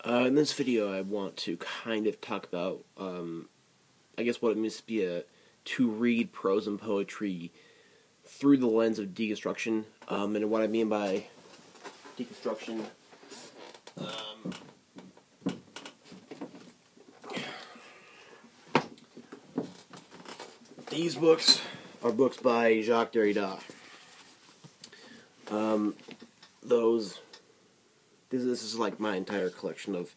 In this video, I want to kind of talk about, I guess, what it means to read prose and poetry through the lens of deconstruction. And what I mean by deconstruction, these books are books by Jacques Derrida. This is like my entire collection of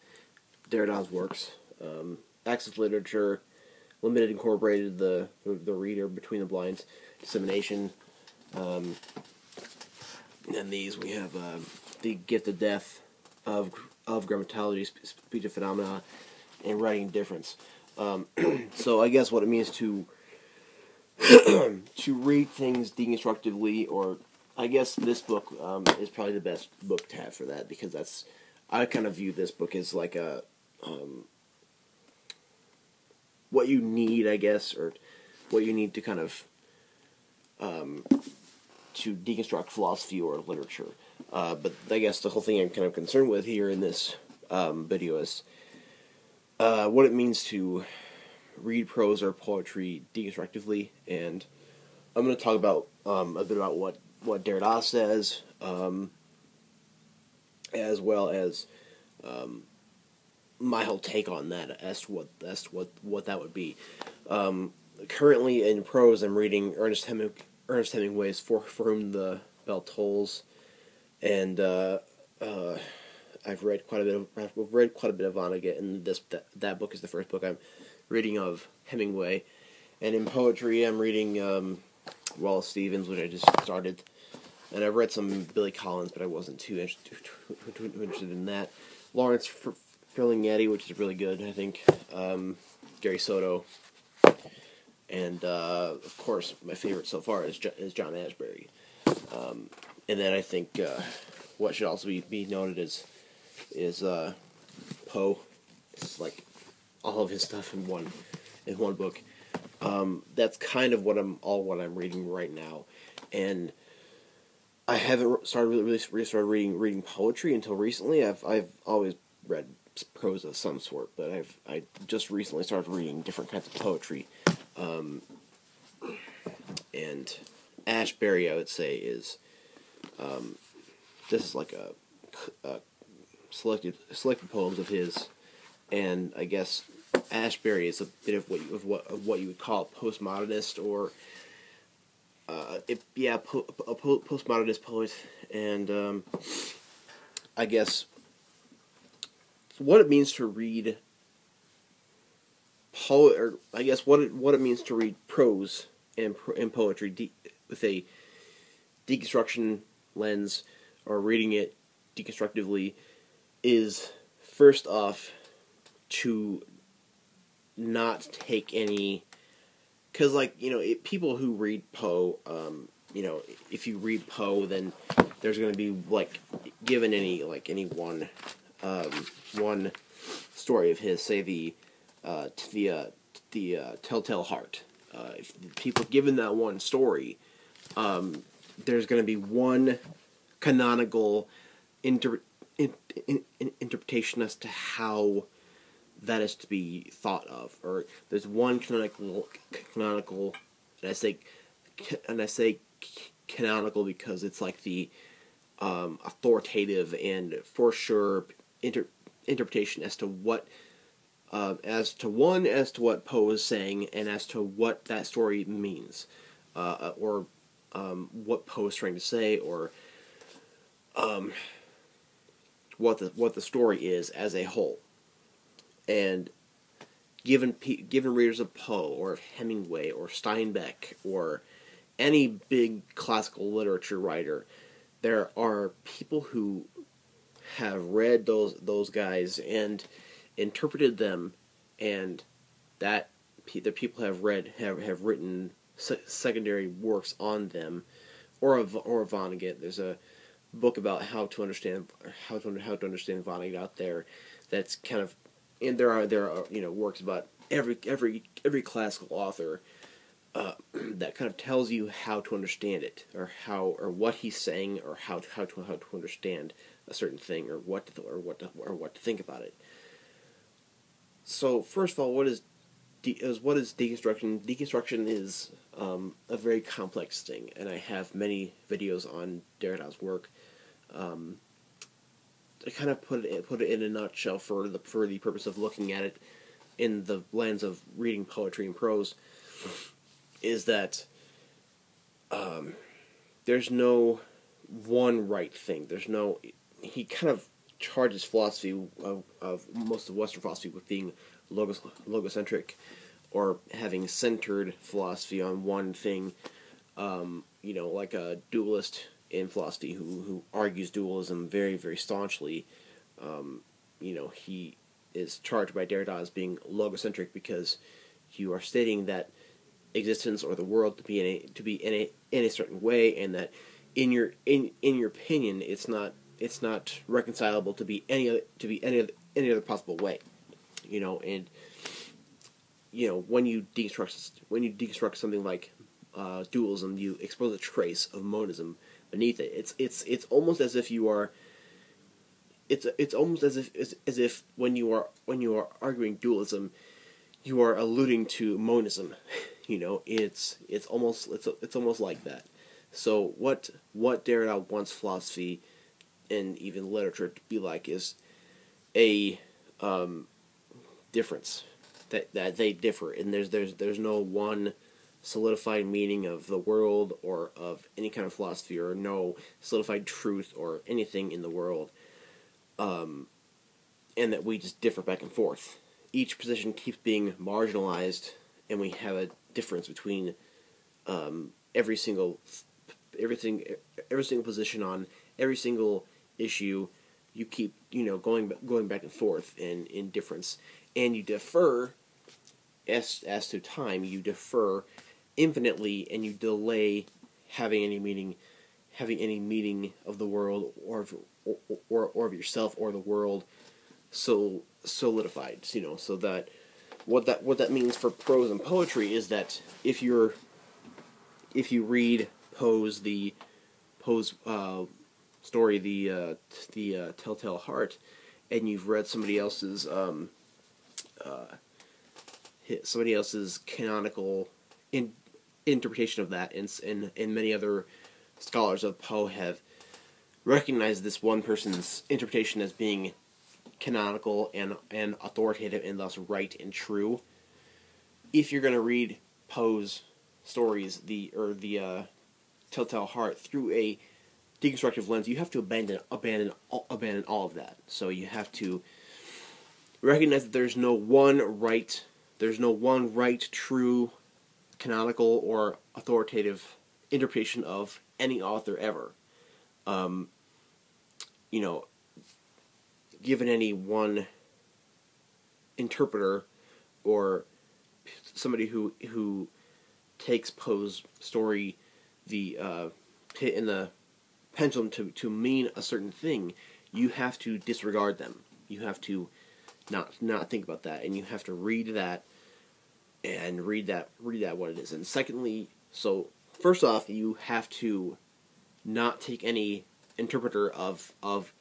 Derrida's works. Access Literature, Limited Incorporated, the Reader, Between the Blinds, Dissemination. And these we have The Gift of Death, of Grammatology, Speech of Phenomena, and Writing Difference. So I guess what it means to to read things deconstructively, or I guess this book is probably the best book to have for that, because I kind of view this book as like a what you need, I guess, or what you need to kind of to deconstruct philosophy or literature. But I guess the whole thing I'm kind of concerned with here in this video is what it means to read prose or poetry deconstructively, and I'm going to talk about a bit about what Derrida says, as well as my whole take on that as to what that would be. Currently in prose, I'm reading Ernest Hemingway's For Whom the Bell Tolls, and I've read quite a bit of Vonnegut, and that book is the first book I'm reading of Hemingway. And in poetry, I'm reading Wallace Stevens, which I just started, and I've read some Billy Collins, but I wasn't too interested in that. Lawrence Ferlinghetti, which is really good, I think. Gary Soto, and of course, my favorite so far is John Ashbery. And then I think what should also be noted is Poe. It's like all of his stuff in one book. That's kind of what I'm reading right now, and I haven't really started reading poetry until recently. I've always read prose of some sort, but I just recently started reading different kinds of poetry. And Ashbery, I would say, is this is like a selected poems of his, and I guess Ashbery is a bit of what you would call a postmodernist, or a postmodernist poet, and I guess what it means to read what it means to read prose and poetry with a deconstruction lens, or reading it deconstructively, is first off to not take any, because people who read Poe, if you read Poe, then there's going to be given any one story of his, say the Telltale Heart. If people given that one story, there's going to be one canonical interpretation as to how that is to be thought of, or there's one canonical, and I say canonical because it's like the authoritative and for sure interpretation as to what Poe is saying, and as to what that story means, or what Poe is trying to say, or what the story is as a whole. And given readers of Poe, or of Hemingway, or Steinbeck, or any big classical literature writer, there are people who have read those guys and interpreted them, and that the people have written secondary works on them, or Vonnegut. There's a book about how to understand Vonnegut out there. That's kind of, and there are works about every classical author that kind of tells you how to understand it, or what he's saying, or how to understand a certain thing, or what to think about it. So first of all, what is deconstruction? Deconstruction is a very complex thing, and I have many videos on Derrida's work. I kind of put it in a nutshell for the purpose of looking at it in the lens of reading poetry and prose, is that there's no one right thing. He kind of charges philosophy of most of Western philosophy with being logocentric, or having centered philosophy on one thing. Like a dualist in philosophy who argues dualism very, very staunchly. He is charged by Derrida as being logocentric because you are stating that existence or the world to be in a certain way, and that in your opinion it's not reconcilable to be any other possible way. And when you deconstruct something like dualism, you expose a trace of monism beneath it. It's almost as if you are. It's almost as if when you are arguing dualism, you are alluding to monism. It's almost like that. So what Derrida wants philosophy and even literature to be like is a difference, that they differ, and there's no one solidified meaning of the world or of any kind of philosophy, or no solidified truth or anything in the world, and that we just differ back and forth. Each position keeps being marginalized, and we have a difference between every single position on every single issue. You keep going back and forth in difference, and you defer as to time. You defer infinitely, and you delay having any meaning of the world, or of yourself or the world, so solidified. So that what that means for prose and poetry is that if you read Poe's story, the Telltale Heart, and you've read somebody else's canonical interpretation of that, and many other scholars of Poe have recognized this one person's interpretation as being canonical and authoritative, and thus right and true. If you're going to read Poe's stories, the Telltale Heart, through a deconstructive lens, you have to abandon all of that. So you have to recognize that there's no one right, true, canonical, or authoritative interpretation of any author ever. Given any one interpreter, or somebody who takes Poe's story, the pit and the pendulum, to mean a certain thing, you have to disregard them. You have to not think about that, and you have to read that what it is. And secondly, so first off, you have to not take any interpreter of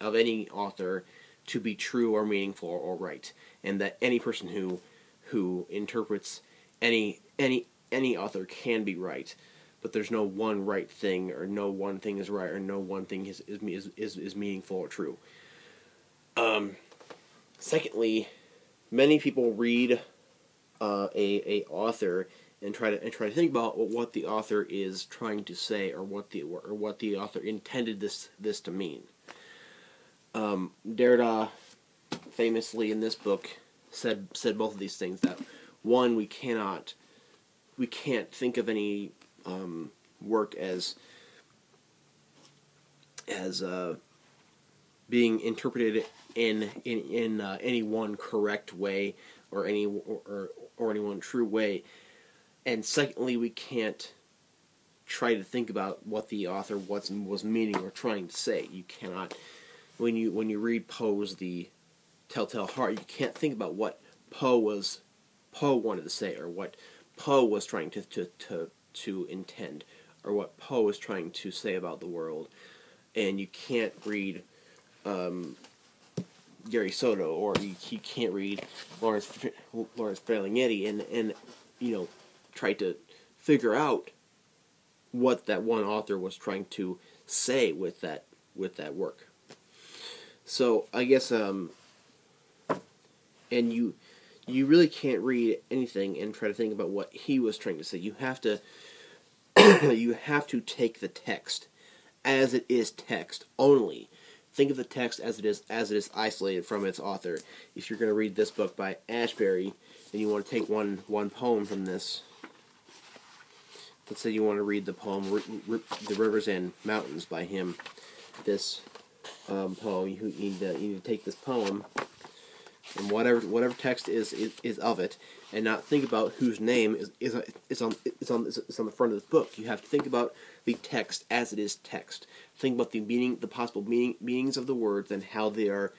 any author to be true or meaningful or right, and that any person who interprets any author can be right, but there's no one right thing, or no one thing is right, or no one thing is meaningful or true. Secondly, many people read a author and try to think about what the author is trying to say, or what the author intended this to mean. Derrida famously in this book said both of these things. That one, we can't think of any work as being interpreted in any one correct way, or any one true way. And secondly, we can't try to think about what the author was meaning or trying to say. You cannot, when you read Poe's The Telltale Heart, you can't think about what Poe wanted to say, or what Poe was trying to intend, or what Poe was trying to say about the world. And you can't read Gary Soto, or you can't read Lawrence Ferlinghetti and try to figure out what that one author was trying to say with that work. So I guess and you really can't read anything and try to think about what he was trying to say. You have to you have to take the text as it is text only. Think of the text as it is isolated from its author. If you're going to read this book by Ashbery and you want to take one poem from this, let's say you want to read the poem "The Rivers and Mountains" by him. This poem, you need to take this poem and whatever text is of it, and not think about whose name is on the front of this book. You have to think about the text as it is text. Think about the possible meanings of the words and how they are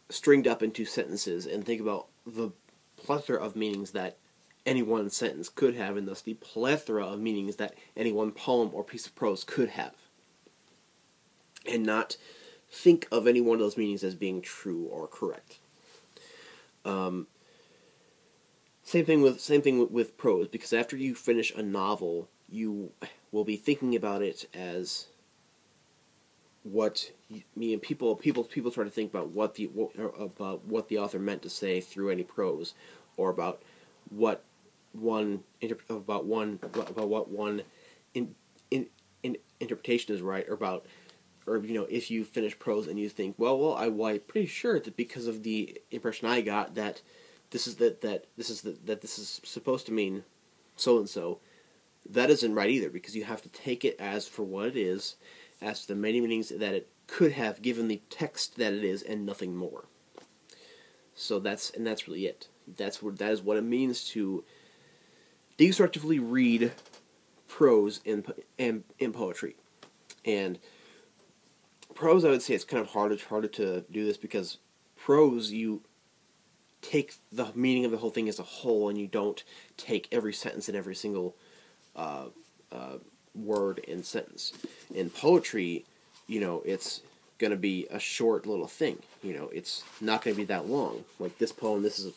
stringed up into sentences, and think about the plethora of meanings that any one sentence could have, and thus the plethora of meanings that any one poem or piece of prose could have. And not think of any one of those meanings as being true or correct. Same thing with prose, because after you finish a novel, you will be thinking about it as what people try to think about what the author meant to say through any prose, or about what one interpretation is right, or if you finish prose and you think, well, I'm pretty sure that because of the impression I got that this is supposed to mean so and so. That isn't right either, because you have to take it as for what it is, as the many meanings that it could have given the text that it is, and nothing more. So that's really it. That is what it means to deconstructively read prose in poetry. And prose, I would say it's kind of harder to do this, because prose, you take the meaning of the whole thing as a whole, and you don't take every sentence and every single word and sentence. In poetry, it's going to be a short little thing. It's not going to be that long. Like this poem, this is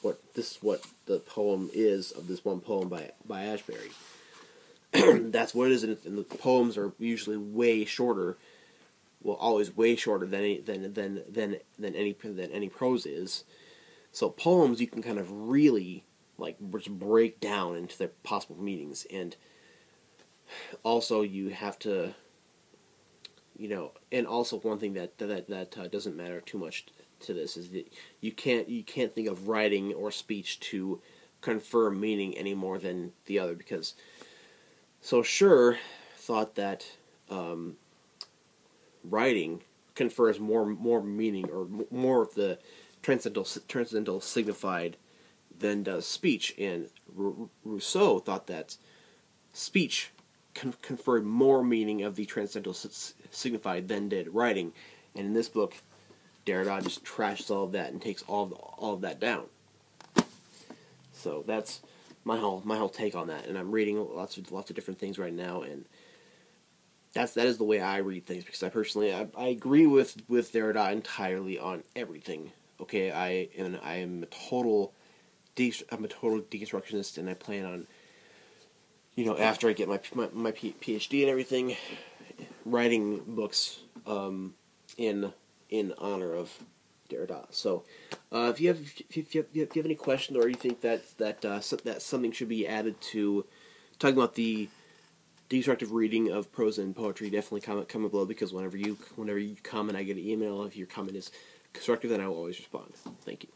what the poem is of this one poem by Ashbery. That's what it is, and the poems are usually way shorter. Well, always way shorter than any prose is. So poems you can kind of really just break down into their possible meanings, and also you have to, and also one thing that doesn't matter too much to this is that you can't think of writing or speech to confer meaning any more than the other, because Saussure thought that writing confers more meaning, or more of the transcendental signified than does speech, and Rousseau thought that speech conferred more meaning of the transcendental signified than did writing. And in this book, Derrida just trashes all of that and takes all of that down. So that's my whole take on that. And I'm reading lots of different things right now, and that is the way I read things, because I personally I agree with Derrida entirely on everything. Okay, I am a total deconstructionist, and I plan on, after I get my PhD and everything, writing books in honor of Derrida. So, if you have any questions, or you think that something should be added to talking about the deconstructive reading of prose and poetry, definitely comment below, because whenever you comment, I get an email. If your comment is constructive, then I will always respond. Thank you.